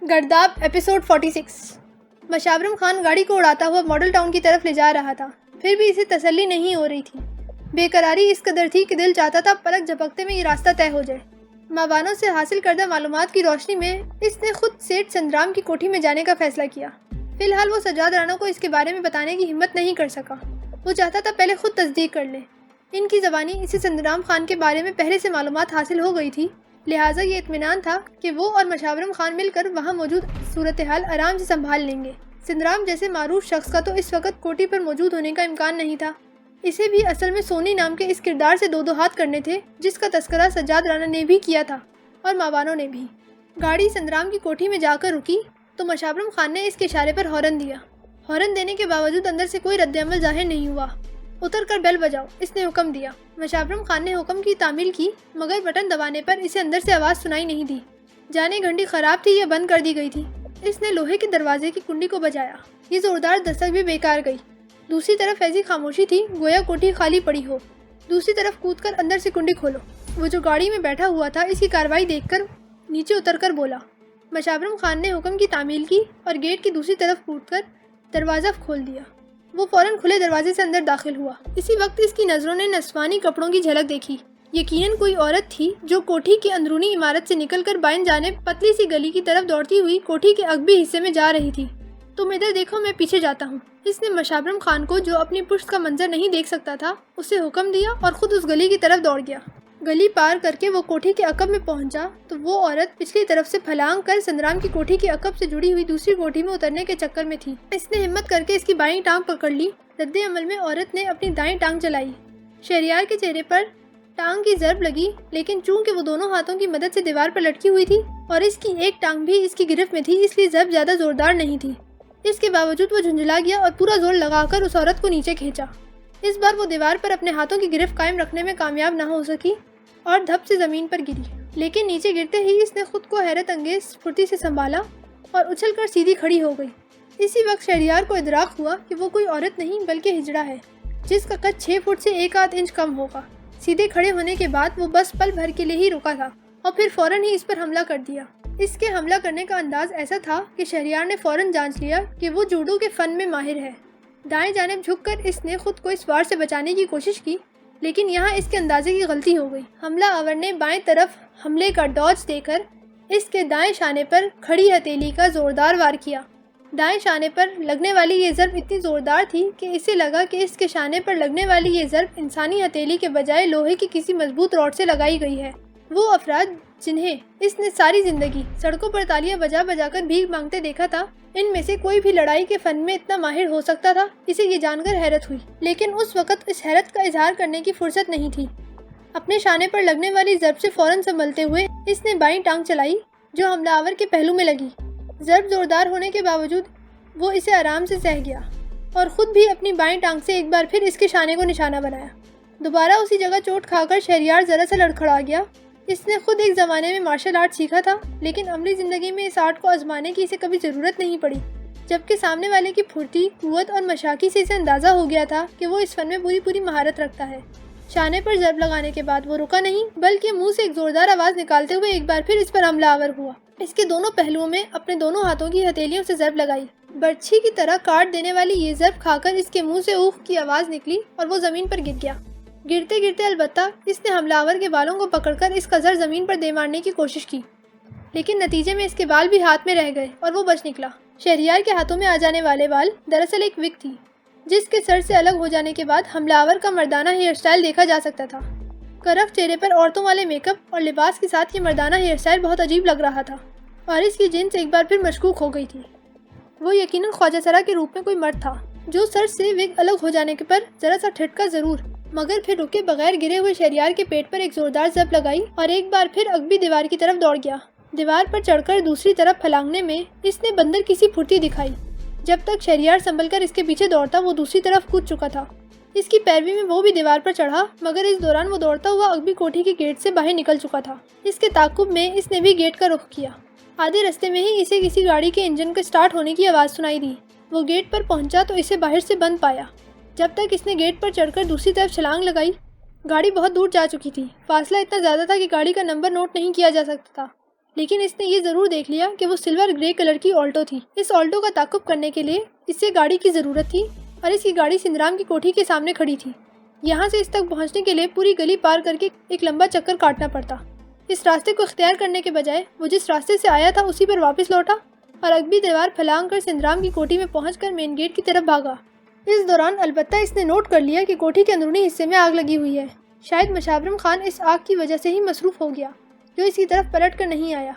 گرداب episode 46۔ مشاورم Khan گاڑی کو اڑاتا ہوا ماڈل ٹاؤن کی طرف لے جا رہا تھا، پھر بھی اسے تسلی نہیں ہو رہی تھی۔ بے قراری اس قدر تھی کہ دل چاہتا تھا پلک جھپکتے میں یہ راستہ طے ہو جائے۔ ماوانوں سے حاصل کردہ معلومات کی روشنی میں اس نے خود سیٹھ سندرام کی کوٹھی میں جانے کا فیصلہ کیا۔ فی الحال وہ سجاد رانا کو اس کے بارے میں بتانے کی ہمت نہیں کر سکا۔ وہ چاہتا تھا پہلے خود تصدیق کر لے۔ ان کی زبانی اسے سندرام خان کے بارے میں پہلے سے معلومات حاصل ہو گئی تھی، لہٰذا یہ اطمینان تھا کہ وہ اور مشاورم خان مل کر وہاں موجود صورتحال آرام سے سنبھال لیں گے۔ سندرام جیسے معروف شخص کا تو اس وقت کوٹھی پر موجود ہونے کا امکان نہیں تھا۔ اسے بھی اصل میں سونی نام کے اس کردار سے دو ہاتھ کرنے تھے جس کا تذکرہ سجاد رانا نے بھی کیا تھا اور ماوانوں نے بھی۔ گاڑی سندرام کی کوٹھی میں جا کر رکی تو مشاورم خان نے اس کے اشارے پر ہارن دیا۔ ہارن دینے کے باوجود اندر سے کوئی رد عمل ظاہر نہیں ہوا۔ اتر کر بیل بجاؤ، اس نے حکم دیا۔ مشاورم خان نے حکم کی تعمیل کی، مگر بٹن دبانے پر اسے اندر سے آواز سنائی نہیں دی۔ جانے گھنٹی خراب تھی یا بند کر دی گئی تھی۔ اس نے لوہے کے دروازے کی کنڈی کو بجایا، یہ زوردار دستک بھی بیکار گئی۔ دوسری طرف ایسی خاموشی تھی گویا کوٹھی خالی پڑی ہو۔ دوسری طرف کود کر اندر سے کنڈی کھولو۔ وہ جو گاڑی میں بیٹھا ہوا تھا اس کی کارروائی دیکھ کر نیچے اتر کر بولا۔ مشاورم خان نے حکم کی تعمیل کی اور گیٹ کی دوسری طرف کود کر دروازہ کھول دیا۔ وہ فوراً کھلے دروازے سے اندر داخل ہوا۔ اسی وقت اس کی نظروں نے نسوانی کپڑوں کی جھلک دیکھی۔ یقیناً کوئی عورت تھی جو کوٹھی کی اندرونی عمارت سے نکل کر بائیں جانب پتلی سی گلی کی طرف دوڑتی ہوئی کوٹھی کے عقبی حصے میں جا رہی تھی۔ تم ادھر دیکھو، میں پیچھے جاتا ہوں۔ اس نے مشاورم خان کو، جو اپنی پشت کا منظر نہیں دیکھ سکتا تھا، اسے حکم دیا اور خود اس گلی کی طرف دوڑ گیا۔ گلی پار کر کے وہ کوٹھی کے عقب میں پہنچا تو وہ عورت پچھلی طرف سے پھلانگ کر سندرام کی کوٹھی کے عقب سے جڑی ہوئی دوسری کوٹھی میں اترنے کے چکر میں تھی۔ اس نے ہمت کر کے اس کی بائیں ٹانگ پکڑ لی۔ رد عمل میں عورت نے اپنی دائیں ٹانگ چلائی۔ شہریار کے چہرے پر ٹانگ کی ضرب لگی، لیکن چونکہ وہ دونوں ہاتھوں کی مدد سے دیوار پر لٹکی ہوئی تھی اور اس کی ایک ٹانگ بھی اس کی گرفت میں تھی، اس لیے ضرب زیادہ زوردار نہیں تھی۔ اس کے باوجود وہ جھنجھلا گیا اور پورا زور لگا کر اس عورت کو نیچے کھینچا۔ اس بار وہ دیوار پر اپنے ہاتھوں کی گرفت قائم رکھنے میں کامیاب نہ ہو سکی اور دھپ سے زمین پر گری، لیکن نیچے گرتے ہی اس نے خود کو حیرت انگیز پھرتی سے سنبھالا اور اچھل کر سیدھی کھڑی ہو گئی۔ اسی وقت شہریار کو ادراک ہوا کہ وہ کوئی عورت نہیں بلکہ ہجڑا ہے، جس کا قد 6 فٹ سے 1 انچ کم ہوگا۔ سیدھے کھڑے ہونے کے بعد وہ بس پل بھر کے لیے ہی رکا تھا اور پھر فوراً ہی اس پر حملہ کر دیا۔ اس کے حملہ کرنے کا انداز ایسا تھا کہ شہریار نے فوراً جانچ لیا کہ وہ جوڈو کے فن میں ماہر ہے۔ دائیں جانب جھک کر اس نے خود کو اس وار سے بچانے کی کوشش کی، لیکن یہاں اس کے اندازے کی غلطی ہو گئی۔ حملہ آور نے بائیں طرف حملے کا ڈاج دے کر اس کے دائیں شانے پر کھڑی ہتھیلی کا زوردار وار کیا۔ دائیں شانے پر لگنے والی یہ ضرب اتنی زوردار تھی کہ اسے لگا کہ اس کے شانے پر لگنے والی یہ ضرب انسانی ہتھیلی کے بجائے لوہے کی کسی مضبوط راڈ سے لگائی گئی ہے۔ وہ افراد جنہیں اس نے ساری زندگی سڑکوں پر تالیاں بجا بجا کر بھیک مانگتے دیکھا تھا، ان میں سے کوئی بھی لڑائی کے فن میں اتنا ماہر ہو سکتا تھا، اسے یہ جان کر حیرت ہوئی۔ لیکن اس وقت اس حیرت کا اظہار کرنے کی فرصت نہیں تھی۔ اپنے شانے پر لگنے والی ضرب سے فوراً سنبھلتے ہوئے اس نے بائیں ٹانگ چلائی جو حملہ آور کے پہلو میں لگی۔ ضرب زوردار ہونے کے باوجود وہ اسے آرام سے سہ گیا اور خود بھی اپنی بائیں ٹانگ سے ایک بار پھر اس کے شانے کو نشانہ بنایا۔ دوبارہ اسی جگہ چوٹ کھا کر شہریار ذرا سا لڑکھڑا گیا۔ اس نے خود ایک زمانے میں مارشل آرٹ سیکھا تھا، لیکن عملی زندگی میں اس آرٹ کو آزمانے کی اسے کبھی ضرورت نہیں پڑی، جبکہ سامنے والے کی پھرتی، قوت اور مشاقی سے اسے اندازہ ہو گیا تھا کہ وہ اس فن میں پوری مہارت رکھتا ہے۔ شانے پر ضرب لگانے کے بعد وہ رکا نہیں، بلکہ منہ سے ایک زوردار آواز نکالتے ہوئے ایک بار پھر اس پر حملہ آور ہوا۔ اس کے دونوں پہلوؤں میں اپنے دونوں ہاتھوں کی ہتھیلیوں سے ضرب لگائی۔ برچھی کی طرح کاٹ دینے والی یہ ضرب کھا کر اس کے منہ سے اوف کی آواز نکلی اور وہ زمین پر گر گیا۔ گرتے گرتے البتہ اس نے حملہ آور کے بالوں کو پکڑ کر اس کا سر زمین پر دے مارنے کی کوشش کی، لیکن نتیجے میں اس کے بال بھی ہاتھ میں رہ گئے اور وہ بچ نکلا۔ شہریار کے ہاتھوں میں آ جانے والے بال دراصل ایک وگ تھی، جس کے سر سے الگ ہو جانے کے بعد حملہ آور کا مردانہ ہیئر اسٹائل دیکھا جا سکتا تھا۔ کرخ چہرے پر عورتوں والے میک اپ اور لباس کے ساتھ یہ مردانہ ہیئر اسٹائل بہت عجیب لگ رہا تھا اور اس کی جنس ایک بار پھر مشکوک ہو گئی تھی۔ وہ یقیناً خواجہ سرا کے روپ میں کوئی مرد تھا، جو سر سے وگ الگ ہو جانے کے پر ذرا سا ٹھٹکا ضرور، مگر پھر رکے بغیر گرے ہوئے شہریار کے پیٹ پر ایک زوردار ضرب لگائی اور ایک بار پھر عقبی دیوار کی طرف دوڑ گیا۔ دیوار پر چڑھ کر دوسری طرف پھلانگنے میں اس نے بندر کسی پھرتی دکھائی۔ جب تک شہریار سنبھل کر اس کے پیچھے دوڑتا، وہ دوسری طرف کود چکا تھا۔ اس کی پیروی میں وہ بھی دیوار پر چڑھا، مگر اس دوران وہ دوڑتا ہوا عقبی کوٹھی کے گیٹ سے باہر نکل چکا تھا۔ اس کے تعاقب میں اس نے بھی گیٹ کا رخ کیا۔ آدھے رستے میں ہی اسے کسی گاڑی کے انجن کے سٹارٹ ہونے کی آواز سنائی دی۔ وہ گیٹ پر پہنچا تو اسے باہر سے بند پایا۔ جب تک اس نے گیٹ پر چڑھ کر دوسری طرف چھلانگ لگائی، گاڑی بہت دور جا چکی تھی۔ فاصلہ اتنا زیادہ تھا کہ گاڑی کا نمبر نوٹ نہیں کیا جا سکتا تھا، لیکن اس نے یہ ضرور دیکھ لیا کہ وہ سلور گرے کلر کی آلٹو تھی۔ اس آلٹو کا تعاقب کرنے کے لیے اسے گاڑی کی ضرورت تھی اور اس کی گاڑی سندرام کی کوٹھی کے سامنے کھڑی تھی۔ یہاں سے اس تک پہنچنے کے لیے پوری گلی پار کر کے ایک لمبا چکر کاٹنا پڑتا۔ اس راستے کو اختیار کرنے کے بجائے وہ جس راستے سے آیا تھا اسی پر واپس لوٹا اور اگبی دیوار پھلانگ کر سندرام کی کوٹھی میں پہنچ کر مین گیٹ کی طرف بھاگا۔ اس دوران البتہ اس نے نوٹ کر لیا کہ کوٹھی کے اندرونی حصے میں آگ لگی ہوئی ہے۔ شاید مشاورم خان اس آگ کی وجہ سے ہی مصروف ہو گیا جو اس کی طرف پلٹ کر نہیں آیا۔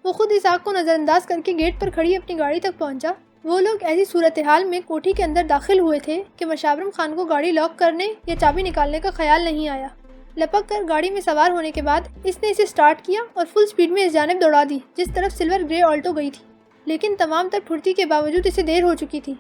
وہ خود اس آگ کو نظر انداز کر کے گیٹ پر کھڑی اپنی گاڑی تک پہنچا۔ وہ لوگ ایسی صورتحال میں کوٹھی کے اندر داخل ہوئے تھے کہ مشاورم خان کو گاڑی لاک کرنے یا چابی نکالنے کا خیال نہیں آیا۔ لپک کر گاڑی میں سوار ہونے کے بعد اس نے اسے سٹارٹ کیا اور فل سپیڈ میں اس جانب دوڑا دی جس طرف سلور گرے آلٹو گئی تھی، لیکن تمام تر پھرتی کے باوجود اسے دیر ہو چکی تھی۔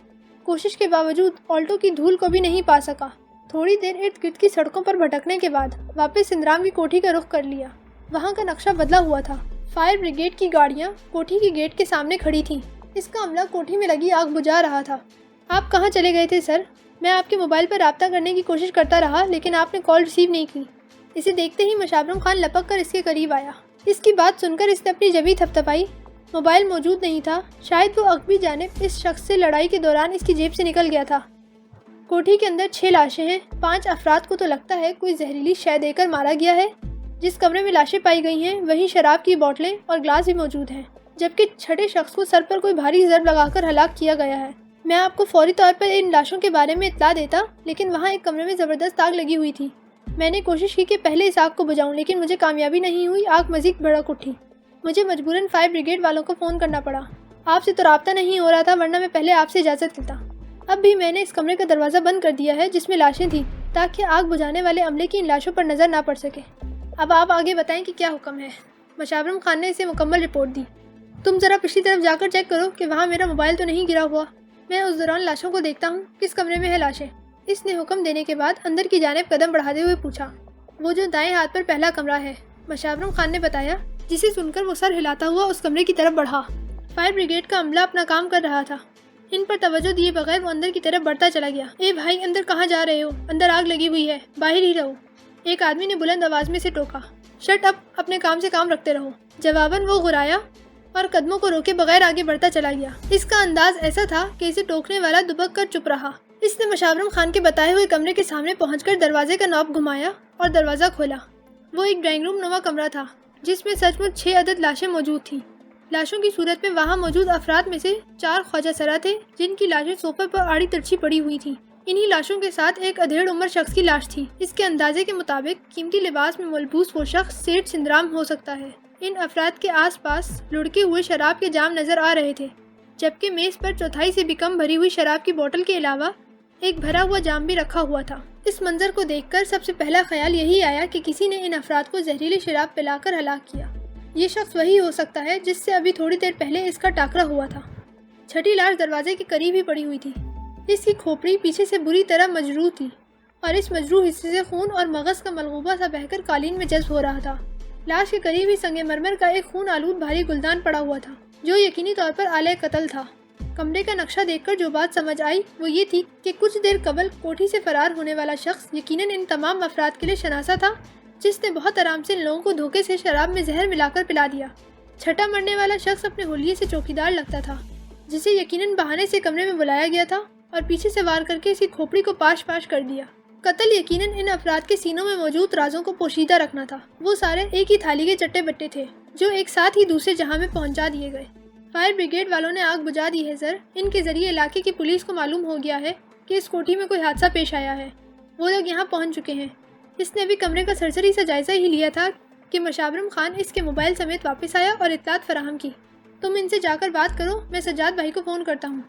کوشش کے باوجود آلٹو کی دھول کو بھی نہیں پا سکا۔ تھوڑی دیر ارد گرد کی سڑکوں پر بھٹکنے کے بعد واپس سندرام کی کوٹھی کا رخ کر لیا۔ وہاں کا نقشہ بدلا ہوا تھا۔ فائر بریگیڈ کی گاڑیاں کوٹھی کی گیٹ کے سامنے کھڑی تھیں۔ اس کا عملہ کوٹھی میں لگی آگ بجھا رہا تھا۔ آپ کہاں چلے گئے تھے سر؟ میں آپ کے موبائل پر رابطہ کرنے کی کوشش کرتا رہا لیکن آپ نے کال ریسیو نہیں کی۔ اسے دیکھتے ہی مشاورم خان لپک کر اس کے قریب آیا۔ اس کی بات سن کر اس نے اپنی جبیں تھپتھپائی۔ موبائل موجود نہیں تھا، شاید وہ عقبی جانب اس شخص سے لڑائی کے دوران اس کی جیب سے نکل گیا تھا۔ کوٹھی کے اندر 6 لاشیں ہیں۔ 5 افراد کو تو لگتا ہے کوئی زہریلی شے دے کر مارا گیا ہے۔ جس کمرے میں لاشیں پائی گئی ہیں وہیں شراب کی بوتلیں اور گلاس بھی موجود ہیں، جبکہ 6 شخص کو سر پر کوئی بھاری ضرب لگا کر ہلاک کیا گیا ہے۔ میں آپ کو فوری طور پر ان لاشوں کے بارے میں اطلاع دیتا، لیکن وہاں ایک کمرے میں زبردست آگ لگی ہوئی تھی۔ میں نے کوشش کی کہ پہلے اس آگ کو بجھاؤں لیکن مجھے کامیابی نہیں ہوئی۔ آگ مزید بھڑک اٹھی۔ مجھے مجبوراً فائر بریگیڈ والوں کو فون کرنا پڑا۔ آپ سے تو رابطہ نہیں ہو رہا تھا ورنہ میں پہلے آپ سے اجازت لیتا۔ اب بھی میں نے اس کمرے کا دروازہ بند کر دیا ہے جس میں لاشیں تھیں تاکہ آگ بجھانے والے عملے کی ان لاشوں پر نظر نہ پڑ سکے۔ اب آپ آگے بتائیں کہ کیا حکم ہے۔ مشاورم خان نے اسے مکمل رپورٹ دی۔ تم ذرا پچھلی طرف جا کر چیک کرو کہ وہاں میرا موبائل تو نہیں گرا ہوا۔ میں اس دوران لاشوں کو دیکھتا ہوں۔ کس کمرے میں ہے لاشیں؟ اس نے حکم دینے کے بعد اندر کی جانب قدم بڑھاتے ہوئے پوچھا۔ وہ جو دائیں ہاتھ پر پہلا کمرہ ہے، مشاورم خان نے بتایا، جسے سن کر وہ سر ہلاتا ہوا اس کمرے کی طرف بڑھا۔ فائر بریگیڈ کا عملہ اپنا کام کر رہا تھا۔ ان پر توجہ دیے بغیر وہ اندر کی طرف بڑھتا چلا گیا۔ اے بھائی، اندر کہاں جا رہے ہو؟ اندر آگ لگی ہوئی ہے، باہر ہی رہو۔ ایک آدمی نے بلند آواز میں سے ٹوکا۔ شٹ اپ، اپنے کام سے کام رکھتے رہو۔ جواباً وہ غرایا اور قدموں کو روکے بغیر آگے بڑھتا چلا گیا۔ اس کا انداز ایسا تھا کہ اسے ٹوکنے والا دبک کر چپ رہا۔ اس نے مشاورم خان کے بتائے ہوئے کمرے کے سامنے پہنچ کر دروازے کا نوب گھمایا اور دروازہ کھولا۔ وہ ایک ڈرائنگ روم نما کمرہ تھا جس میں سچ مچ 6 عدد لاشیں موجود تھیں۔ لاشوں کی صورت میں وہاں موجود افراد میں سے 4 خواجہ سرا تھے جن کی لاشیں صوفے پر آڑی ترچھی پڑی ہوئی تھیں۔ انہی لاشوں کے ساتھ ایک ادھیڑ عمر شخص کی لاش تھی۔ اس کے اندازے کے مطابق قیمتی لباس میں ملبوس وہ شخص سیٹھ سندرام ہو سکتا ہے۔ ان افراد کے آس پاس لڑکے ہوئے شراب کے جام نظر آ رہے تھے، جبکہ میز پر 1/4 سے بھی کم بھری ہوئی شراب کی بوتل کے علاوہ ایک بھرا ہوا جام بھی رکھا ہوا تھا۔ اس منظر کو دیکھ کر سب سے پہلا خیال یہی آیا کہ کسی نے ان افراد کو زہریلی شراب پلا کر ہلاک کیا۔ یہ شخص وہی ہو سکتا ہے جس سے ابھی تھوڑی دیر پہلے اس کا ٹاکرا ہوا تھا۔ 6ٹھی لاش دروازے کے قریب ہی پڑی ہوئی تھی۔ اس کی کھوپڑی پیچھے سے بری طرح مجروح تھی اور اس مجروح حصے سے خون اور مغز کا ملغوبہ سا بہہ کر قالین میں جذب ہو رہا تھا۔ لاش کے قریب ہی سنگ مرمر کا ایک خون آلود بھاری گلدان پڑا ہوا تھا جو یقینی طور پر آلے قتل تھا۔ کمرے کا نقشہ دیکھ کر جو بات سمجھ آئی وہ یہ تھی کہ کچھ دیر قبل کوٹھی سے فرار ہونے والا شخص یقیناً ان تمام افراد کے لیے شناسا تھا جس نے بہت آرام سے ان لوگوں کو دھوکے سے شراب میں زہر ملا کر پلا دیا۔ 6ٹھا مرنے والا شخص اپنے حلیے سے چوکیدار لگتا تھا جسے یقیناً بہانے سے کمرے میں بلایا گیا تھا اور پیچھے سے وار کر کے اس کی کھوپڑی کو پاش پاش کر دیا۔ قتل یقیناً ان افراد کے سینوں میں موجود رازوں کو پوشیدہ رکھنا تھا۔ وہ سارے ایک ہی تھالی کے چٹے بٹے تھے جو ایک ساتھ ہی دوسرے جہاں میں پہنچا دیے گئے۔ فائر بریگیڈ والوں نے آگ بجھا دی ہے سر۔ ان کے ذریعے علاقے کی پولیس کو معلوم ہو گیا ہے کہ اس کوٹھی میں کوئی حادثہ پیش آیا ہے۔ وہ لوگ یہاں پہنچ چکے ہیں۔ اس نے ابھی کمرے کا سرسری سا جائزہ ہی لیا تھا کہ مشاورم خان اس کے موبائل سمیت واپس آیا اور اطلاعات فراہم کی۔ تم ان سے جا کر بات کرو، میں سجاد بھائی کو فون کرتا ہوں۔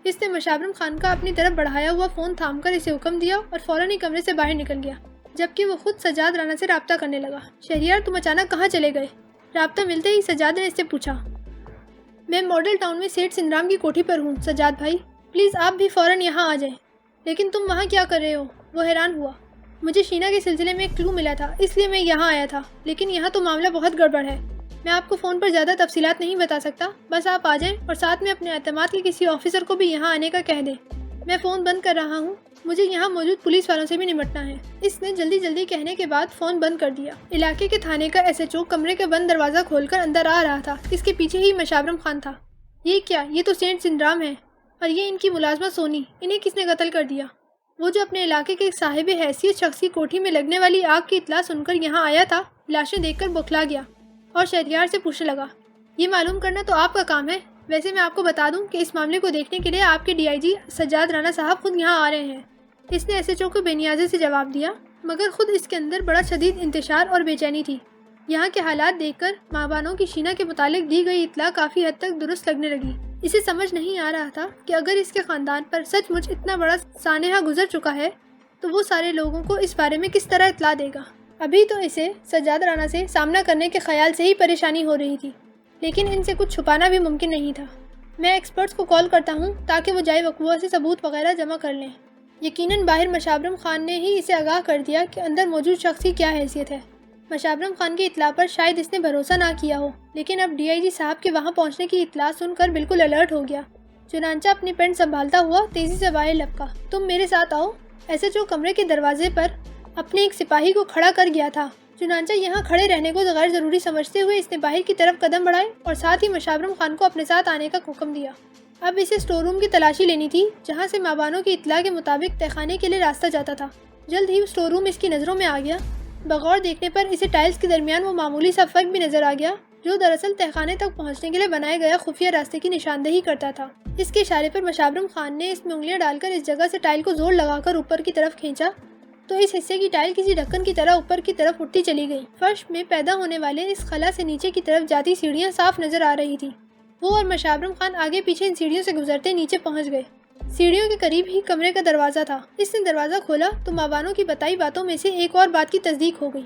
اس نے مشاورم خان کا اپنی طرف بڑھایا ہوا فون تھام کر اسے حکم دیا اور فوراً ہی کمرے سے باہر نکل گیا، جبکہ وہ خود سجاد رانا سے رابطہ کرنے لگا۔ شہریار، تم اچانک کہاں چلے گئے؟ رابطہ ملتے ہی سجاد نے اس سے پوچھا۔ میں ماڈل ٹاؤن میں سیٹھ سندرام کی کوٹھی پر ہوں سجاد بھائی، پلیز آپ بھی فوراً یہاں آ جائیں۔ لیکن تم وہاں کیا کر رہے ہو؟ وہ حیران ہوا۔ مجھے شینا کے سلسلے میں ایک کلو ملا تھا، اس لیے میں یہاں آیا تھا، لیکن یہاں تو معاملہ بہت گڑبڑ ہے۔ میں آپ کو فون پر زیادہ تفصیلات نہیں بتا سکتا، بس آپ آ جائیں اور ساتھ میں اپنے اعتماد کے کسی آفیسر کو بھی یہاں آنے کا کہہ دیں۔ میں فون بند کر رہا ہوں، مجھے یہاں موجود پولیس والوں سے بھی نمٹنا ہے۔ اس نے جلدی جلدی کہنے کے بعد فون بند کر دیا۔ علاقے کے تھانے کا SHO کمرے کا بند دروازہ کھول کر اندر آ رہا تھا۔ اس کے پیچھے ہی مشابرم خان تھا۔ یہ کیا؟ یہ تو سینٹ سندرام ہے، اور یہ ان کی ملازمہ سونی۔ انہیں کس نے قتل کر دیا؟ وہ جو اپنے علاقے کے صاحب حیثیت شخص کی کوٹھی میں لگنے والی آگ کی اطلاع سن کر یہاں آیا تھا، لاشیں دیکھ کر بوکھلا گیا اور شہریار سے پوچھنے لگا، یہ معلوم کرنا تو آپ کا کام ہے۔ ویسے میں آپ کو بتا دوں کہ اس معاملے کو دیکھنے کے لیے آپ کے DIG سجاد رانا صاحب خود یہاں آ رہے ہیں۔ اس نے SHO کو بے نیازی سے جواب دیا، مگر خود اس کے اندر بڑا شدید انتشار اور بے چینی تھی۔ یہاں کے حالات دیکھ کر ماں بانوں کی شینا کے متعلق دی گئی اطلاع کافی حد تک درست لگنے لگی۔ اسے سمجھ نہیں آ رہا تھا کہ اگر اس کے خاندان پر سچ مچ اتنا بڑا سانحہ گزر چکا ہے تو وہ سارے لوگوں کو اس بارے میں کس طرح اطلاع دے گا۔ ابھی تو اسے سجاد رانا سے سامنا کرنے کے خیال سے ہی پریشانی ہو رہی تھی، لیکن ان سے کچھ چھپانا بھی ممکن نہیں تھا۔ میں ایکسپرٹس کو کال کرتا ہوں تاکہ وہ جائے وقوع سے ثبوت وغیرہ جمع کر لیں۔ یقیناً باہر مشابرم خان نے ہی اسے آگاہ کر دیا کہ اندر موجود شخص کی کیا حیثیت ہے۔ مشابرم خان کی اطلاع پر شاید اس نے بھروسہ نہ کیا ہو، لیکن اب DIG صاحب کے وہاں پہنچنے کی اطلاع سن کر بالکل الرٹ ہو گیا۔ چنانچہ اپنی پینٹ سنبھالتا ہوا تیزی سے باہر لپکا۔ تم میرے ساتھ آؤ۔ SHO کمرے کے دروازے پر اپنے ایک سپاہی کو کھڑا کر گیا تھا۔ چنانچہ یہاں کھڑے رہنے کو غیر ضروری سمجھتے ہوئے اس نے باہر کی طرف قدم بڑھائے اور ساتھ ہی مشابرم خان کو اپنے ساتھ آنے کا حکم دیا۔ اب اسے اسٹور روم کی تلاشی لینی تھی، جہاں سے ماں بانوں کی اطلاع کے مطابق تہخانے کے لیے راستہ جاتا تھا۔ جلد ہی اسٹور روم اس کی نظروں میں آ گیا۔ بغور دیکھنے پر اسے ٹائلز کے درمیان وہ معمولی سا فرق بھی نظر آ گیا جو دراصل تہخانے تک پہنچنے کے لیے بنائے گیا خفیہ راستے کی نشاندہی کرتا تھا۔ اس کے اشارے پر مشابرم خان نے اس میں انگلیاں ڈال کر اس جگہ سے ٹائل کو زور لگا کر اوپر کی طرف کھینچا تو اس حصے کی ٹائل کسی ڈھکن کی طرح اوپر کی طرف اٹھتی چلی گئی۔ فرش میں پیدا ہونے والے اس خلا سے نیچے کی طرف جاتی سیڑھیاں صاف نظر آ رہی تھی۔ وہ اور مشابرم خان آگے پیچھے ان سیڑھیوں سے گزرتے نیچے پہنچ گئے۔ سیڑھیوں کے قریب ہی کمرے کا دروازہ تھا۔ اس نے دروازہ کھولا تو ماں بانوں کی بتائی باتوں میں سے ایک اور بات کی تصدیق ہو گئی۔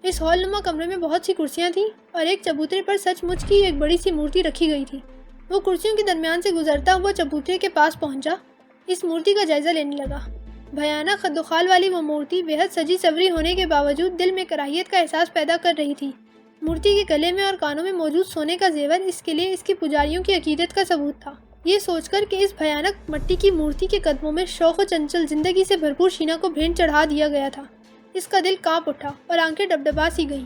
اس ہال نما کمرے میں بہت سی کرسیاں تھیں اور ایک چبوترے پر سچ مچ کی ایک بڑی سی مورتی رکھی گئی تھی۔ وہ کرسیوں کے درمیان سے گزرتا ہوا چبوترے کے پاس پہنچا، اس مورتی کا جائزہ لینے لگا۔ بھیانک خد و خال والی وہ مورتی بے حد سجی سوری ہونے کے باوجود دل میں کراہیت کا احساس پیدا کر رہی تھی۔ مورتی کے گلے میں اور کانوں میں موجود سونے کا زیور اس کے لیے اس کی پجاریوں کی عقیدت کا ثبوت تھا۔ یہ سوچ کر کہ اس بھیانک مٹی کی مورتی کے قدموں میں شوق و چنچل زندگی سے بھرپور شینا کو بھینٹ چڑھا دیا گیا تھا، اس کا دل کانپ اٹھا اور آنکھیں ڈبڈبا سی گئیں۔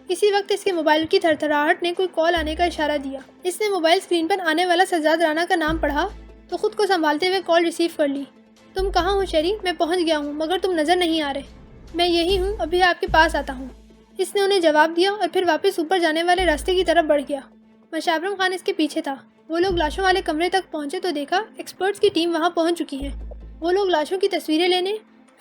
اسی وقت اس کے موبائل کی تھرتھراہٹ نے کوئی کال آنے کا اشارہ دیا۔ اس نے موبائل اسکرین پر آنے والا سجاد رانا کا نام پڑھا تو خود کو سنبھالتے ہوئے کال ریسیو کر لی۔ تم کہاں ہو شیری؟ میں پہنچ گیا ہوں مگر تم نظر نہیں آ رہے۔ میں یہی ہوں، ابھی آپ کے پاس آتا ہوں، اس نے انہیں جواب دیا اور پھر واپس اوپر جانے والے راستے کی طرف بڑھ گیا۔ مشابرم خان اس کے پیچھے تھا۔ وہ لوگ لاشوں والے کمرے تک پہنچے تو دیکھا ایکسپرٹس کی ٹیم وہاں پہنچ چکی ہے۔ وہ لوگ لاشوں کی تصویریں لینے،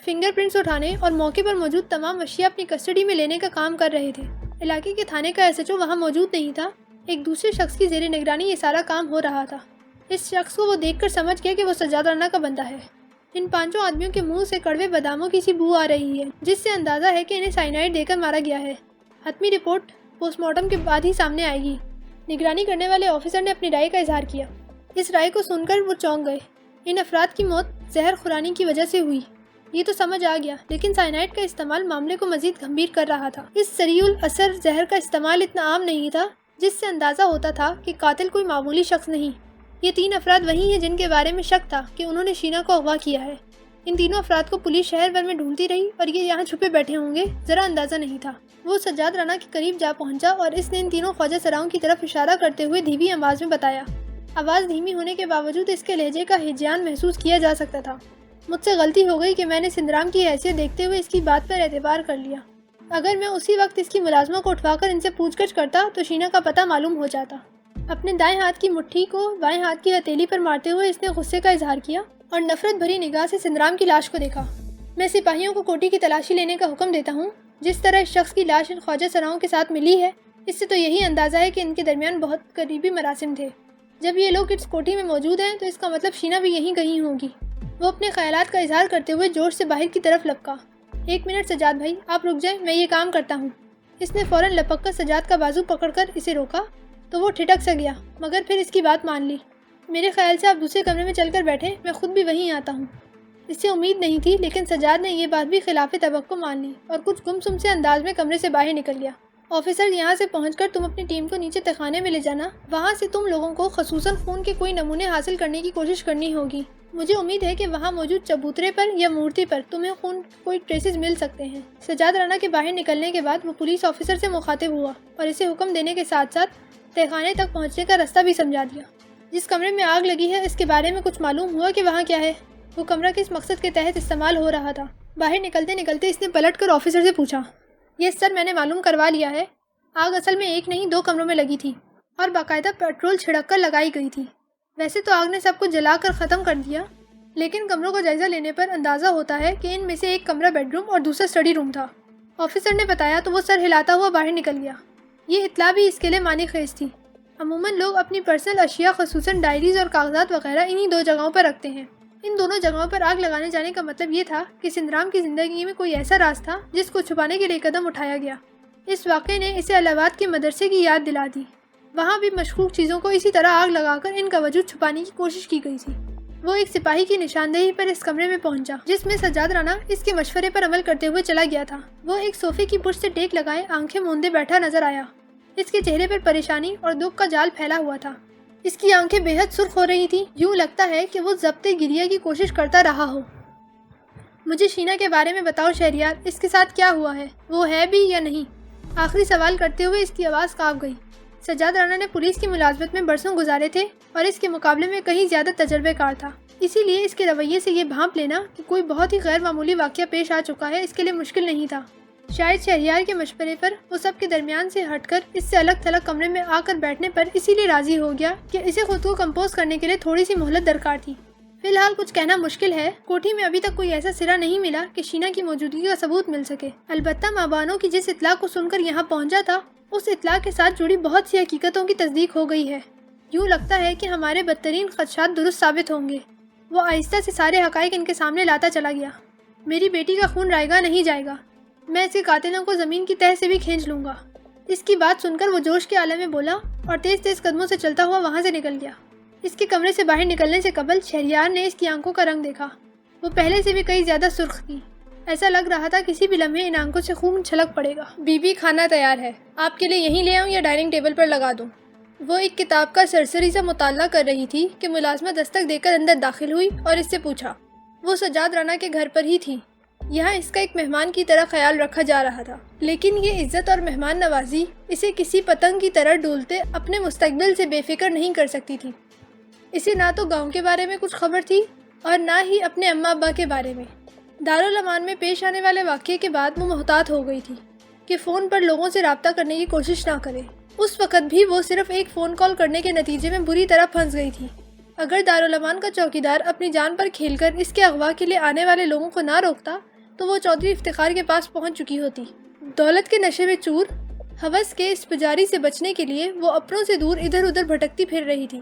فنگر پرنٹس اٹھانے اور موقع پر موجود تمام اشیاء اپنی کسٹڈی میں لینے کا کام کر رہے تھے۔ علاقے کے تھانے کا SHO وہاں موجود نہیں تھا۔ ایک دوسرے شخص کی زیر نگرانی یہ سارا کام ہو رہا تھا۔ اس شخص کو وہ دیکھ کر سمجھ گیا کہ وہ سجاد رانا کا بندہ ہے۔ ان پانچوں آدمیوں کے منہ سے کڑوے باداموں کی سی بو آ رہی ہے، جس سے اندازہ ہے کہ انہیں سائنائڈ دے کر مارا گیا ہے۔ حتمی رپورٹ پوسٹ مارٹم کے بعد ہی سامنے آئے گی۔ نگرانی کرنے والے آفیسر نے اپنی رائے کا اظہار کیا۔ اس رائے کو سن کر وہ چونک گئے۔ ان افراد کی موت زہر خورانی کی وجہ سے ہوئی، یہ تو سمجھ آ گیا، لیکن سائنائڈ کا استعمال معاملے کو مزید گمبھیر کر رہا تھا۔ اس سریع الاثر زہر کا استعمال اتنا عام نہیں تھا جس سے اندازہ ہوتا تھا کہ قاتل کوئی معمولی شخص نہیں۔ یہ تین افراد وہی ہیں جن کے بارے میں شک تھا کہ انہوں نے شینا کو اغوا کیا ہے۔ ان تینوں افراد کو پولیس شہر بھر میں ڈھونڈتی رہی اور یہ یہاں چھپے بیٹھے ہوں گے ذرا اندازہ نہیں تھا۔ وہ سجاد رانا کے قریب جا پہنچا اور اس نے ان تینوں خواجہ سراؤں کی طرف اشارہ کرتے ہوئے دھیمی آواز میں بتایا۔ آواز دھیمی ہونے کے باوجود اس کے لہجے کا ہیجان محسوس کیا جا سکتا تھا۔ مجھ سے غلطی ہو گئی کہ میں نے سندرام کی حیثیت دیکھتے ہوئے اس کی بات پر اعتبار کر لیا۔ اگر میں اسی وقت اس کی ملازمہ کو اٹھوا کر ان سے پوچھ گچھ کرتا تو شینا کا پتہ معلوم ہو جاتا۔ اپنے دائیں ہاتھ کی مٹھی کو بائیں ہاتھ کی ہتھیلی پر مارتے ہوئے اس نے غصے کا اظہار کیا اور نفرت بھری نگاہ سے سندرام کی لاش کو دیکھا۔ میں سپاہیوں کو کوٹھی کی تلاشی لینے کا حکم دیتا ہوں۔ جس طرح اس شخص کی لاش ان خواجہ سراؤں کے ساتھ ملی ہے، اس سے تو یہی اندازہ ہے کہ ان کے درمیان بہت قریبی مراسم تھے۔ جب یہ لوگ اس کوٹھی میں موجود ہیں تو اس کا مطلب شینا بھی یہیں کہیں ہوگی۔ وہ اپنے خیالات کا اظہار کرتے ہوئے جوش سے باہر کی طرف لپکا۔ ایک منٹ سجاد بھائی، آپ رک جائیں، میں یہ کام کرتا ہوں۔ اس نے فوراً لپک کر سجاد کا بازو پکڑ کر اسے روکا تو وہ ٹھٹک سا گیا، مگر پھر اس کی بات مان لی۔ میرے خیال سے آپ دوسرے کمرے میں چل کر بیٹھیں، میں خود بھی وہیں آتا ہوں۔ اس سے امید نہیں تھی، لیکن سجاد نے یہ بات بھی خلاف توقع مان لی اور کچھ گمسم سے انداز میں کمرے سے باہر نکل گیا۔ آفیسر، یہاں سے پہنچ کر تم اپنی ٹیم کو نیچے تہخانے میں لے جانا۔ وہاں سے تم لوگوں کو خصوصاً خون کے کوئی نمونے حاصل کرنے کی کوشش کرنی ہوگی۔ مجھے امید ہے کہ وہاں موجود چبوترے پر یا مورتی پر تمہیں خون کوئی ٹریسز مل سکتے ہیں۔ سجاد رانا کے باہر نکلنے کے بعد وہ پولیس آفیسر سے مخاطب ہوا اور اسے حکم دینے کے ساتھ ساتھ تہخانے تک پہنچنے کا راستہ بھی سمجھا دیا۔ جس کمرے میں آگ لگی ہے اس کے بارے میں کچھ معلوم ہوا کہ وہاں کیا ہے؟ وہ کمرہ کس مقصد کے تحت استعمال ہو رہا تھا؟ باہر نکلتے نکلتے اس نے پلٹ کر آفیسر سے پوچھا۔ یس سر، میں نے معلوم کروا لیا ہے۔ آگ اصل میں ایک نہیں 2 کمروں میں لگی تھی اور باقاعدہ پیٹرول چھڑک کر لگائی گئی تھی۔ ویسے تو آگ نے سب کچھ جلا کر ختم کر دیا، لیکن کمروں کا جائزہ لینے پر اندازہ ہوتا ہے کہ ان میں سے ایک کمرہ بیڈ روم اور دوسرا اسٹڈی روم تھا۔ آفیسر نے بتایا تو وہ سر ہلاتا ہوا باہر نکل گیا۔ یہ اطلاع بھی اس کے لیے معنی خیز تھی۔ عموماً لوگ اپنی پرسنل اشیاء خصوصاً ڈائریز اور کاغذات وغیرہ انہی 2 جگہوں پر رکھتے ہیں۔ ان دونوں جگہوں پر آگ لگانے جانے کا مطلب یہ تھا کہ سندرام کی زندگی میں کوئی ایسا راز تھا جس کو چھپانے کے لیے قدم اٹھایا گیا۔ اس واقعے نے اسے الہاباد کے مدرسے کی یاد دلا دی۔ وہاں بھی مشکوک چیزوں کو اسی طرح آگ لگا کر ان کا وجود چھپانے کی کوشش کی گئی تھی۔ وہ ایک سپاہی کی نشاندہی پر اس کمرے میں پہنچا جس میں سجاد رانا اس کے مشورے پر عمل کرتے ہوئے چلا گیا تھا۔ وہ ایک صوفے کی پشت سے ٹیک لگائے آنکھیں موندے بیٹھا نظر آیا۔ اس کے چہرے پر پریشانی اور دکھ کا جال پھیلا ہوا تھا۔ اس کی آنکھیں بے حد سرخ ہو رہی تھی، یوں لگتا ہے کہ وہ ضبط گریہ کی کوشش کرتا رہا ہو۔ مجھے شینا کے بارے میں بتاؤ شہریار، اس کے ساتھ کیا ہوا ہے؟ وہ ہے بھی یا نہیں؟ آخری سوال کرتے ہوئے اس کی آواز کانپ گئی۔ سجاد رانا نے پولیس کی ملازمت میں برسوں گزارے تھے اور اس کے مقابلے میں کہیں زیادہ تجربے کار تھا، اسی لیے اس کے رویے سے یہ بھانپ لینا کہ کوئی بہت ہی غیر معمولی واقعہ پیش آ چکا ہے اس کے لیے مشکل نہیں تھا۔ شاید شہریار کے مشورے پر وہ سب کے درمیان سے ہٹ کر اس سے الگ تھلگ کمرے میں آ کر بیٹھنے پر اسی لیے راضی ہو گیا کہ اسے خود کو کمپوز کرنے کے لیے تھوڑی سی مہلت درکار تھی۔ فی الحال کچھ کہنا مشکل ہے، کوٹھی میں ابھی تک کوئی ایسا سرا نہیں ملا کہ شینا کی موجودگی کا ثبوت مل سکے۔ البتہ ماں بانوں کی جس اطلاع کو سن کر یہاں پہنچا تھا اس اطلاع کے ساتھ جڑی بہت سی حقیقتوں کی تصدیق ہو گئی ہے۔ یوں لگتا ہے کہ ہمارے بدترین خدشات درست ثابت ہوں گے۔ وہ آہستہ سے سارے حقائق ان کے سامنے لاتا چلا گیا۔ میری بیٹی کا خون رائے گا نہیں جائے گا، میں اس کے قاتلوں کو زمین کی تہہ سے بھی کھینچ لوں گا۔ اس کی بات سن کر وہ جوش کے عالم میں بولا اور تیز تیز قدموں سے چلتا ہوا وہاں سے نکل گیا۔ اس کے کمرے سے باہر نکلنے سے قبل شہریار نے اس کی آنکھوں کا رنگ دیکھا۔ وہ پہلے سے بھی کئی زیادہ سرخ تھی، ایسا لگ رہا تھا کسی بھی لمحے ان آنکھوں سے خون چھلک پڑے گا۔ بی بی کھانا تیار ہے، آپ کے لیے یہیں لے آؤں یا ڈائننگ ٹیبل پر لگا دوں؟ وہ ایک کتاب کا سرسری سے مطالعہ کر رہی تھی کہ ملازمہ دستک دے کر اندر داخل ہوئی اور اس سے پوچھا۔ وہ سجاد رانا کے گھر پر ہی تھی، یہاں اس کا ایک مہمان کی طرح خیال رکھا جا رہا تھا، لیکن یہ عزت اور مہمان نوازی اسے کسی پتنگ کی طرح ڈولتے اپنے مستقبل سے بے فکر نہیں کر سکتی تھی۔ اسے نہ تو گاؤں کے بارے میں کچھ خبر تھی اور نہ ہی اپنے اماں ابا کے بارے میں۔ دارالامان میں پیش آنے والے واقعے کے بعد وہ محتاط ہو گئی تھی کہ فون پر لوگوں سے رابطہ کرنے کی کوشش نہ کرے۔ اس وقت بھی وہ صرف ایک فون کال کرنے کے نتیجے میں بری طرح پھنس گئی تھی۔ اگر دارالامان کا چوکیدار اپنی جان پر کھیل کر اس کے اغوا کے لیے آنے والے لوگوں کو نہ روکتا تو وہ چودھری افتخار کے پاس پہنچ چکی ہوتی۔ دولت کے نشے میں چور، ہوس کے اس پجاری سے بچنے کے لیے وہ اپنوں سے دور ادھر ادھر بھٹکتی پھر رہی تھی۔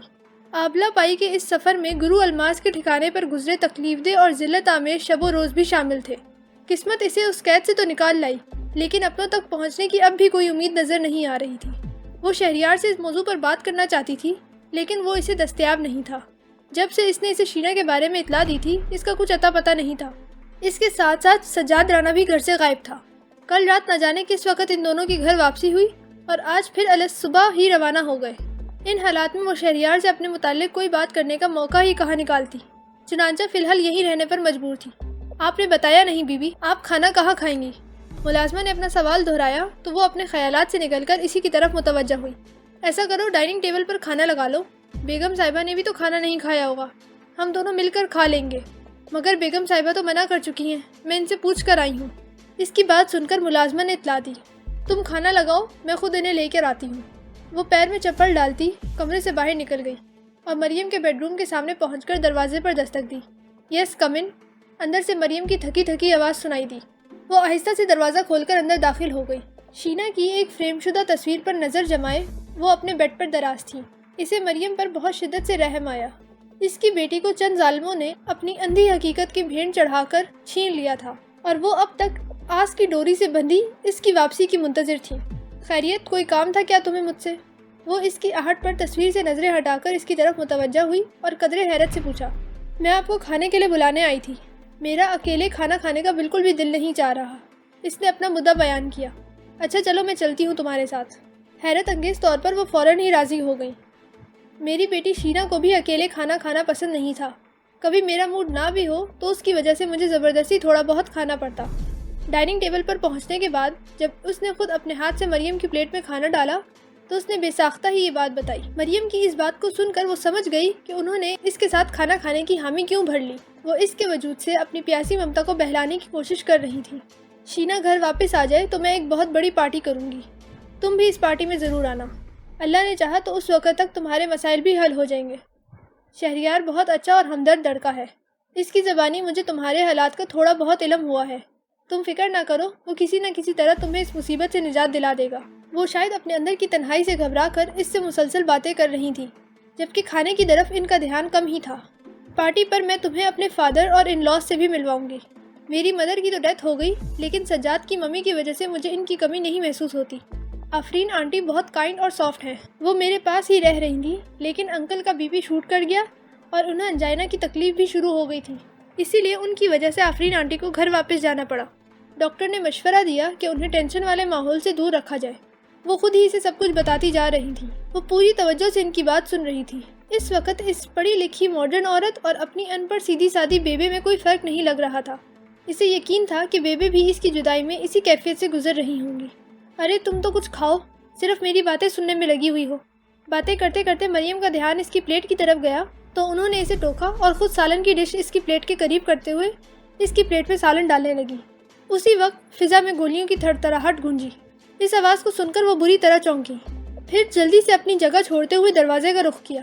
آبلہ پائی کے اس سفر میں گرو الماس کے ٹھکانے پر گزرے تکلیف دہ اور ذلت آمیز شب و روز بھی شامل تھے۔ قسمت اسے اس قید سے تو نکال لائی، لیکن اپنوں تک پہنچنے کی اب بھی کوئی امید نظر نہیں آ رہی تھی۔ وہ شہریار سے اس موضوع پر بات کرنا چاہتی تھی، لیکن وہ اسے دستیاب نہیں تھا۔ جب سے اس نے اسے شینا کے بارے میں اطلاع دی تھی اس کا کچھ اتا پتہ نہیں تھا۔ اس کے ساتھ ساتھ سجاد رانا بھی گھر سے غائب تھا۔ کل رات نہ جانے کس وقت ان دونوں کی گھر واپسی ہوئی اور آج پھر صبح ہی روانہ ہو گئے۔ ان حالات میں وہ شہریار سے اپنے متعلق کوئی بات کرنے کا موقع ہی کہاں نکالتی، چنانچہ فی الحال یہیں رہنے پر مجبور تھی۔ آپ نے بتایا نہیں بی بی، آپ کھانا کہاں کھائیں گی؟ ملازمہ نے اپنا سوال دہرایا تو وہ اپنے خیالات سے نکل کر اسی کی طرف متوجہ ہوئی۔ ایسا کرو ڈائننگ ٹیبل پر کھانا لگا لو، بیگم صاحبہ نے بھی تو کھانا نہیں کھایا ہوگا، ہم دونوں مل کر کھا لیں گے۔ مگر بیگم صاحبہ تو منع کر چکی ہیں، میں ان سے پوچھ کر آئی ہوں۔ اس کی بات سن کر ملازمہ نے اطلاع دی، تم کھانا لگاؤ، میں خود انہیں لے کر آتی ہوں۔ وہ پیر میں چپل ڈالتی کمرے سے باہر نکل گئی اور مریم کے بیڈ روم کے سامنے پہنچ کر دروازے پر دستک دی۔ یس کم ان، اندر سے مریم کی تھکی تھکی آواز سنائی دی۔ وہ آہستہ سے دروازہ کھول کر اندر داخل ہو گئی۔ شینا کی ایک فریم شدہ تصویر پر نظر جمائے وہ اپنے بیڈ پر دراز تھی۔ اسے مریم پر بہت شدت سے رحم آیا۔ اس کی بیٹی کو چند ظالموں نے اپنی اندھی حقیقت کی بھیڑ چڑھا کر چھین لیا تھا اور وہ اب تک آس کی ڈوری سے بندھی اس کی واپسی کی منتظر تھی۔ خیریت، کوئی کام تھا کیا تمہیں مجھ سے؟ وہ اس کی آہٹ پر تصویر سے نظریں ہٹا کر اس کی طرف متوجہ ہوئی اور قدرے حیرت سے پوچھا۔ میں آپ کو کھانے کے لیے بلانے آئی تھی، میرا اکیلے کھانا کھانے کا بالکل بھی دل نہیں چاہ رہا، اس نے اپنا مدعا بیان کیا۔ اچھا چلو میں چلتی ہوں تمہارے ساتھ۔ حیرت انگیز طور پر وہ فوراً ہی راضی ہو گئی۔ میری بیٹی شینا کو بھی اکیلے کھانا کھانا پسند نہیں تھا، کبھی میرا موڈ نہ بھی ہو تو اس کی وجہ سے مجھے زبردستی تھوڑا بہت کھانا پڑتا۔ ڈائننگ ٹیبل پر پہنچنے کے بعد جب اس نے خود اپنے ہاتھ سے مریم کی پلیٹ میں کھانا ڈالا تو اس نے بے ساختہ ہی یہ بات بتائی۔ مریم کی اس بات کو سن کر وہ سمجھ گئی کہ انہوں نے اس کے ساتھ کھانا کھانے کی حامی کیوں بھر لی۔ وہ اس کے وجود سے اپنی پیاسی ممتا کو بہلانے کی کوشش کر رہی تھی۔ شینا گھر واپس آ جائے تو میں ایک بہت بڑی پارٹی کروں گی، تم بھی اس پارٹی میں ضرور آنا۔ اللہ نے چاہا تو اس وقت تک تمہارے مسائل بھی حل ہو جائیں گے۔ شہریار بہت اچھا اور ہمدرد لڑکا ہے، اس کی زبانی مجھے تمہارے حالات کا تھوڑا بہت علم ہوا ہے۔ تم فکر نہ کرو، وہ کسی نہ کسی طرح تمہیں اس مصیبت سے نجات دلا دے گا۔ وہ شاید اپنے اندر کی تنہائی سے گھبرا کر اس سے مسلسل باتیں کر رہی تھی، جبکہ کھانے کی طرف ان کا دھیان کم ہی تھا۔ پارٹی پر میں تمہیں اپنے فادر اور ان لاس سے بھی ملواؤں گی۔ میری مدر کی تو ڈیتھ ہو گئی، لیکن سجاد کی ممی کی وجہ سے مجھے ان کی کمی نہیں محسوس ہوتی۔ آفرین آنٹی بہت کائنڈ اور سافٹ ہیں، وہ میرے پاس ہی رہ رہی تھیں، لیکن انکل کا بی پی شوٹ کر گیا اور انہیں انجائنا کی تکلیف بھی شروع ہو گئی تھی، اسی لیے ان کی وجہ سے آفرین آنٹی کو گھر واپس جانا پڑا۔ ڈاکٹر نے مشورہ دیا کہ انہیں ٹینشن والے ماحول سے دور رکھا جائے۔ وہ خود ہی اسے سب کچھ بتاتی جا رہی تھی، وہ پوری توجہ سے ان کی بات سن رہی تھی۔ اس وقت اس پڑھی لکھی ماڈرن عورت اور اپنی ان پڑھ سیدھی سادی بیبے میں کوئی فرق نہیں لگ رہا تھا۔ اسے یقین تھا کہ بیبے بھی اس کی جدائی میں اسی کیفیت سے گزر رہی ہوں گی۔ ارے تم تو کچھ کھاؤ، صرف میری باتیں سننے میں لگی ہوئی ہو۔ باتیں کرتے کرتے مریم کا دھیان اس کی پلیٹ کی طرف گیا تو انہوں نے اسے ٹوکا اور خود سالن کی ڈش اس کی پلیٹ کے قریب کرتے ہوئے اس کی پلیٹ میں سالن ڈالنے لگی۔ اسی وقت فضا میں گولیوں کی تھڑتھڑاہٹ گونجی۔ اس آواز کو سن کر وہ بری طرح چونکی، پھر جلدی سے اپنی جگہ چھوڑتے ہوئے دروازے کا رخ کیا۔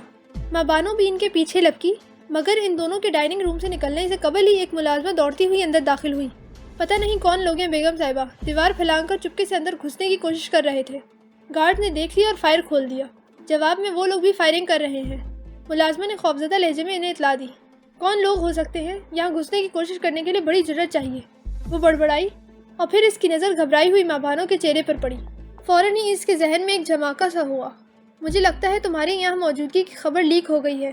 ماں بانو بھی ان کے پیچھے لپکی، مگر ان دونوں کے ڈائننگ روم سے نکلنے سے قبل ہی ایک ملازمہ دوڑتی ہوئی اندر داخل ہوئی۔ پتہ نہیں کون لوگ ہیں بیگم صاحبہ، دیوار پھیلان کر چپکے سے اندر گھسنے کی کوشش کر رہے تھے۔ گارڈ نے دیکھ لیا اور فائر کھول دیا۔ جواب میں وہ لوگ بھی فائرنگ کر رہے ہیں۔ ملازمہ نے خوفزدہ لہجے میں انہیں اطلاع دی۔ کون لوگ ہو سکتے ہیں؟ یہاں گھسنے کی کوشش کرنے کے لیے بڑی جرأت چاہیے، وہ بڑبڑائی، اور پھر اس کی نظر گھبرائی ہوئی ماں بانو کے چہرے پر پڑی۔ فوراً ہی اس کے ذہن میں ایک جھماکا سا ہوا۔ مجھے لگتا ہے تمہارے یہاں موجودگی کی خبر لیک ہو گئی ہے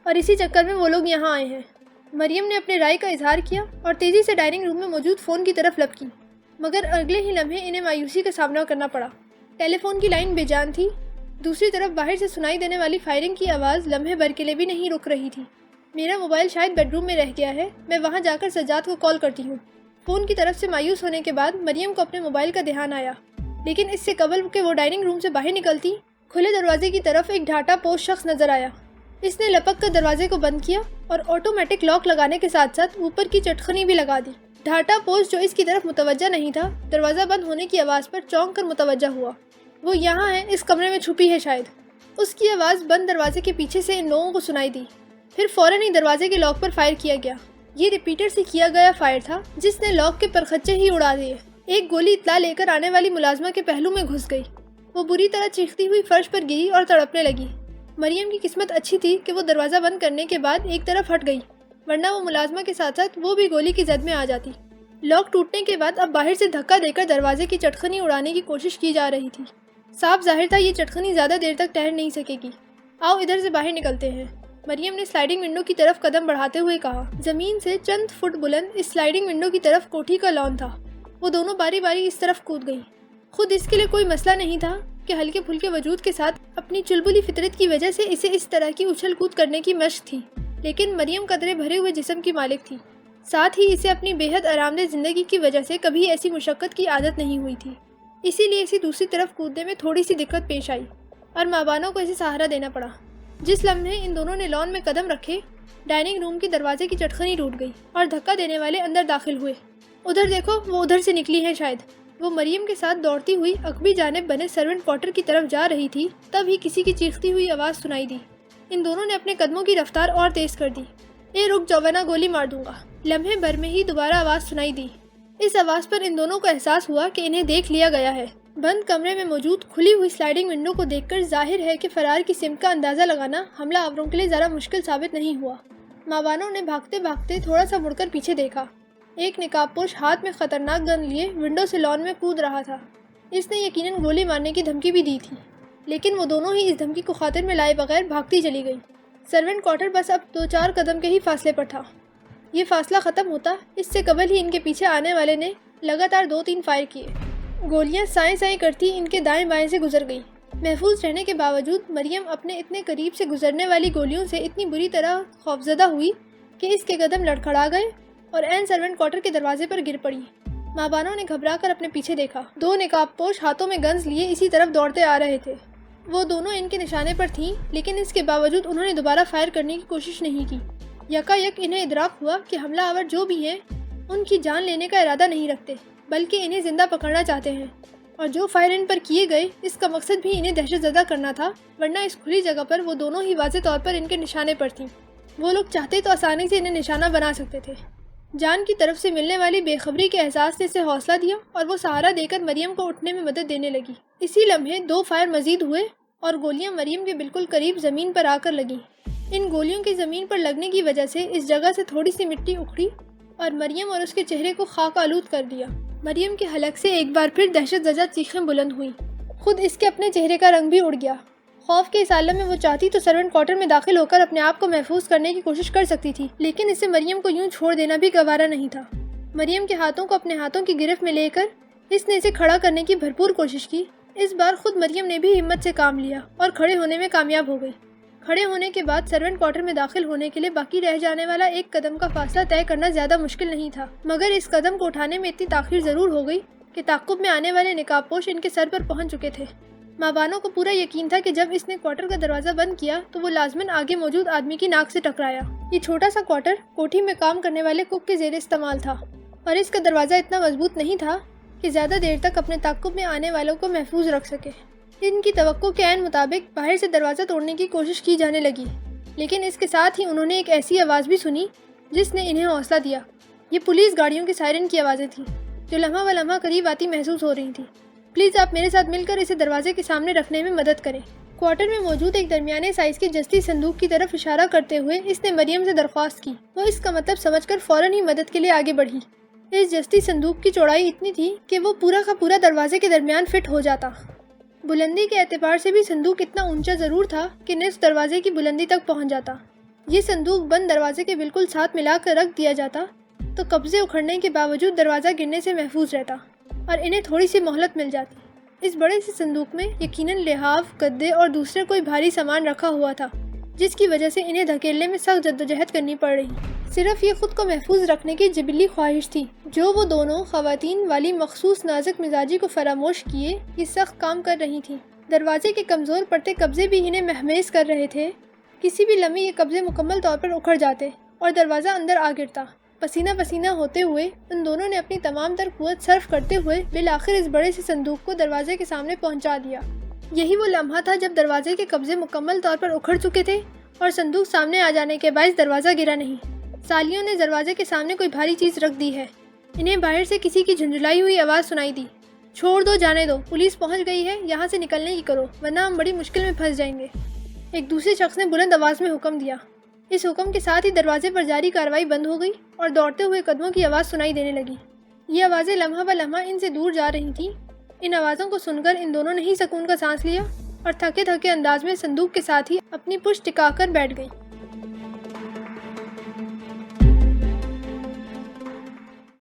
اور اسی چکر میں وہ لوگ یہاں آئے ہیں۔ مریم نے اپنے رائے کا اظہار کیا اور تیزی سے ڈائننگ روم میں موجود فون کی طرف لپکی، مگر اگلے ہی لمحے انہیں مایوسی کا سامنا کرنا پڑا۔ ٹیلی فون کی لائن بے جان تھی، دوسری طرف باہر سے سنائی دینے والی فائرنگ کی آواز لمحے بھر کے لیے بھی نہیں رک رہی تھی۔ میرا موبائل شاید بیڈ روم میں رہ گیا ہے، میں وہاں جا کر سجاد کو کال کرتی ہوں۔ فون کی طرف سے مایوس ہونے کے بعد مریم کو اپنے موبائل کا دھیان آیا، لیکن اس سے قبل کہ وہ ڈائننگ روم سے باہر نکلتی، کھلے دروازے کی طرف ایک ڈھاٹا پوش شخص نظر آیا۔ اس نے لپک کر دروازے کو بند کیا اور آٹومیٹک لاک لگانے کے ساتھ ساتھ اوپر کی چٹخنی بھی لگا دی۔ ڈھاٹا پوش جو اس کی طرف متوجہ نہیں تھا، دروازہ بند ہونے کی آواز پر چونک کر متوجہ ہوا۔ وہ یہاں ہے، اس کمرے میں چھپی ہے شاید۔ اس کی آواز بند دروازے کے پیچھے سے ان لوگوں کو سنائی دی۔ پھر فوراً ہی دروازے کے لاک پر فائر کیا گیا۔ یہ ریپیٹر سے کیا گیا فائر تھا جس نے لاک کے پرخچے ہی اڑا دیے۔ ایک گولی اطلاع لے کر آنے والی ملازمہ کے پہلو میں گھس گئی۔ وہ بری طرح چیختی ہوئی فرش پر گری اور تڑپنے لگی۔ مریم کی قسمت اچھی تھی کہ وہ دروازہ بند کرنے کے بعد ایک طرف ہٹ گئی، ورنہ وہ ملازمہ کے ساتھ ساتھ وہ بھی گولی کی زد میں آ جاتی۔ لاک ٹوٹنے کے بعد اب باہر سے دھکا دے کر دروازے کی چٹخنی اڑانے کی کوشش کی جا رہی تھی۔ صاف ظاہر تھا یہ چٹخنی زیادہ دیر تک ٹہر نہیں سکے گی۔ آؤ ادھر سے باہر نکلتے ہیں، مریم نے سلائیڈنگ ونڈو کی طرف قدم بڑھاتے ہوئے کہا۔ زمین سے چند فٹ بلند اس سلائیڈنگ ونڈو کی طرف کوٹھی کا لان تھا۔ وہ دونوں باری باری اس طرف کود گئی۔ خود اس کے لیے کوئی مسئلہ نہیں تھا کہ ہلکے پھلکے وجود کے ساتھ اپنی چلبلی فطرت کی وجہ سے اسے اس طرح کی اچھل کود کرنے کی مشق تھی، لیکن مریم قدرے بھرے ہوئے جسم کی مالک تھی، ساتھ ہی اسے اپنی بے حد آرام دہ زندگی کی وجہ سے کبھی ایسی مشقت کی عادت نہیں ہوئی تھی، اسی لیے اسے دوسری طرف کودنے میں تھوڑی سی دقت پیش آئی اور ماں بانوں کو اسے سہارا دینا پڑا۔ جس لمحے ان دونوں نے لان میں قدم رکھے، ڈائننگ روم کے دروازے کی چٹخنی ٹوٹ گئی اور دھکا دینے والے اندر داخل ہوئے۔ ادھر دیکھو، وہ ادھر سے نکلی ہے شاید۔ وہ مریم کے ساتھ دوڑتی ہوئی عقبی جانب بنے سرونٹ کوارٹر کی طرف جا رہی تھی، تب ہی کسی کی چیختی ہوئی آواز سنائی دی۔ ان دونوں نے اپنے قدموں کی رفتار اور تیز کر دی۔ اے رک جاؤ ورنہ گولی مار دوں گا۔ لمحے بھر میں ہی دوبارہ آواز سنائی دی۔ اس آواز پر ان دونوں کو احساس ہوا کہ انہیں دیکھ لیا گیا ہے۔ بند کمرے میں موجود کھلی ہوئی سلائیڈنگ ونڈو کو دیکھ کر ظاہر ہے کہ فرار کی سمت کا اندازہ لگانا حملہ آوروں کے لیے ذرا مشکل ثابت نہیں ہوا۔ ماں بانوں نے بھاگتے بھاگتے تھوڑا سا مڑ کر پیچھے دیکھا۔ ایک نقاب پوش ہاتھ میں خطرناک گن لیے ونڈو سے لان میں کود رہا تھا۔ اس نے یقیناً گولی مارنے کی دھمکی بھی دی تھی، لیکن وہ دونوں ہی اس دھمکی کو خاطر میں لائے بغیر بھاگتی چلی گئی۔ سرونٹ کوارٹر بس اب 2-4 قدم کے ہی فاصلے پر تھا۔ یہ فاصلہ ختم ہوتا اس سے قبل ہی ان کے پیچھے آنے والے نے لگاتار 2-3 فائر کیے۔ گولیاں سائیں سائیں کرتی ان کے دائیں بائیں سے گزر گئی۔ محفوظ رہنے کے باوجود مریم اپنے اتنے قریب سے گزرنے والی گولیوں سے اتنی بری طرح خوفزدہ ہوئی کہ اس کے قدم لڑکھڑا گئے اور عین سرونٹ کوارٹر کے دروازے پر گر پڑی۔ ماں بانوں نے گھبرا کر اپنے پیچھے دیکھا۔ 2 نقاب پوش ہاتھوں میں گنز لیے اسی طرف دوڑتے آ رہے تھے۔ وہ دونوں ان کے نشانے پر تھیں، لیکن اس کے باوجود انہوں نے دوبارہ فائر کرنے کی کوشش نہیں کی۔ یکا یک انہیں ادراک ہوا کہ حملہ آور جو بھی ہیں ان کی جان لینے کا ارادہ نہیں رکھتے، بلکہ انہیں زندہ پکڑنا چاہتے ہیں، اور جو فائر ان پر کیے گئے اس کا مقصد بھی انہیں دہشت زدہ کرنا تھا، ورنہ اس کھلی جگہ پر وہ دونوں ہی واضح طور پر ان کے نشانے پر تھیں۔ وہ لوگ چاہتے تو آسانی سے انہیں نشانہ بنا سکتے تھے۔ جان کی طرف سے ملنے والی بے خبری کے احساس نے اسے حوصلہ دیا اور وہ سہارا دے کر مریم کو اٹھنے میں مدد دینے لگی۔ اسی لمحے 2 فائر مزید ہوئے اور گولیاں مریم کے بالکل قریب زمین پر آ کر لگیں۔ ان گولیوں کی زمین پر لگنے کی وجہ سے اس جگہ سے تھوڑی سی مٹی اکھڑی اور مریم اور اس کے چہرے کو خاک آلود کر دیا۔ مریم کے حلق سے ایک بار پھر دہشت زدہ چیخیں بلند ہوئیں۔ خود اس کے اپنے چہرے کا رنگ بھی اڑ گیا۔ خوف کے اس عالم میں وہ چاہتی تو سرونٹ کوارٹر میں داخل ہو کر اپنے آپ کو محفوظ کرنے کی کوشش کر سکتی تھی، لیکن اسے مریم کو یوں چھوڑ دینا بھی گوارا نہیں تھا۔ مریم کے ہاتھوں کو اپنے ہاتھوں کی گرفت میں لے کر اس نے اسے کھڑا کرنے کی بھرپور کوشش کی۔ اس بار خود مریم نے بھی ہمت سے کام لیا اور کھڑے ہونے میں کامیاب ہو گئی۔ کھڑے ہونے کے بعد سرونٹ کوارٹر میں داخل ہونے کے لیے باقی رہ جانے والا ایک قدم کا فاصلہ طے کرنا زیادہ مشکل نہیں تھا، مگر اس قدم کو اٹھانے میں اتنی تاخیر ضرور ہو گئی کہ تعاقب میں آنے والے نقاب پوش ان کے سر پر پہنچ چکے تھے۔ ماں بانوں کو پورا یقین تھا کہ جب اس نے کوارٹر کا دروازہ بند کیا تو وہ لازماً آگے موجود آدمی کی ناک سے ٹکرایا۔ یہ چھوٹا سا کوارٹر کوٹھی میں کام کرنے والے کک کے زیر استعمال تھا، اور اس کا دروازہ اتنا مضبوط نہیں تھا کہ زیادہ دیر تک اپنے تعاقب میں آنے والوں کو محفوظ رکھ سکے۔ ان کی توقع کے عین مطابق باہر سے دروازہ توڑنے کی کوشش کی جانے لگی، لیکن اس کے ساتھ ہی انہوں نے ایک ایسی آواز بھی سنی جس نے انہیں حوصلہ دیا۔ یہ پولیس گاڑیوں کی سائرن کی آوازیں تھیں جو لمحہ و لمحہ قریب آتی محسوس ہو رہی تھیں۔ پلیز آپ میرے ساتھ مل کر اسے دروازے کے سامنے رکھنے میں مدد کریں۔ کوارٹر میں موجود ایک درمیانے سائز کے جستی صندوق کی طرف اشارہ کرتے ہوئے اس نے مریم سے درخواست کی۔ وہ اس کا مطلب سمجھ کر فوراً ہی مدد کے لیے آگے بڑھی۔ اس جستی صندوق کی چوڑائی اتنی تھی کہ وہ پورا کا پورا دروازے کے درمیان فٹ ہو جاتا۔ بلندی کے اعتبار سے بھی صندوق اتنا اونچا ضرور تھا کہ نصف دروازے کی بلندی تک پہنچ جاتا۔ یہ صندوق بند دروازے کے بالکل ساتھ ملا کر رکھ دیا جاتا تو قبضے اکھڑنے کے باوجود دروازہ گرنے سے محفوظ رہتا اور انہیں تھوڑی سی مہلت مل جاتی۔ اس بڑے سے صندوق میں یقیناً لحاف، گدے اور دوسرے کوئی بھاری سامان رکھا ہوا تھا، جس کی وجہ سے انہیں دھکیلنے میں سخت جدوجہد کرنی پڑ رہی۔ صرف یہ خود کو محفوظ رکھنے کی جبلی خواہش تھی جو وہ دونوں خواتین والی مخصوص نازک مزاجی کو فراموش کیے یہ سخت کام کر رہی تھیں۔ دروازے کے کمزور پڑتے قبضے بھی انہیں مہمیز کر رہے تھے۔ کسی بھی لمحے یہ قبضے مکمل طور پر اکھڑ جاتے اور دروازہ اندر آ گرتا۔ پسینہ پسینہ ہوتے ہوئے ان دونوں نے اپنی تمام تر قوت صرف کرتے ہوئے بالآخر اس بڑے سے صندوق کو دروازے کے سامنے پہنچا دیا۔ یہی وہ لمحہ تھا جب دروازے کے قبضے مکمل طور پر اکھڑ چکے تھے اور صندوق سامنے آ جانے کے باعث دروازہ گرا نہیں۔ سالیوں نے دروازے کے سامنے کوئی بھاری چیز رکھ دی ہے۔ انہیں باہر سے کسی کی جھنجھلائی ہوئی آواز سنائی دی۔ چھوڑ دو، جانے دو، پولیس پہنچ گئی ہے، یہاں سے نکلنے کی کرو ورنہ ہم بڑی مشکل میں پھنس جائیں گے۔ ایک دوسرے شخص نے بلند آواز میں حکم دیا۔ اس حکم کے ساتھ ہی دروازے پر جاری کارروائی بند ہو گئی اور دوڑتے ہوئے قدموں کی آواز سنائی دینے لگی۔ یہ آوازیں لمحہ بہ لمحہ ان سے دور جا رہی تھیں۔ ان آوازوں کو سن کر ان دونوں نے ہی سکون کا سانس لیا اور تھکے تھکے انداز میں صندوق کے ساتھ ہی اپنی پشت ٹکا کر بیٹھ گئی۔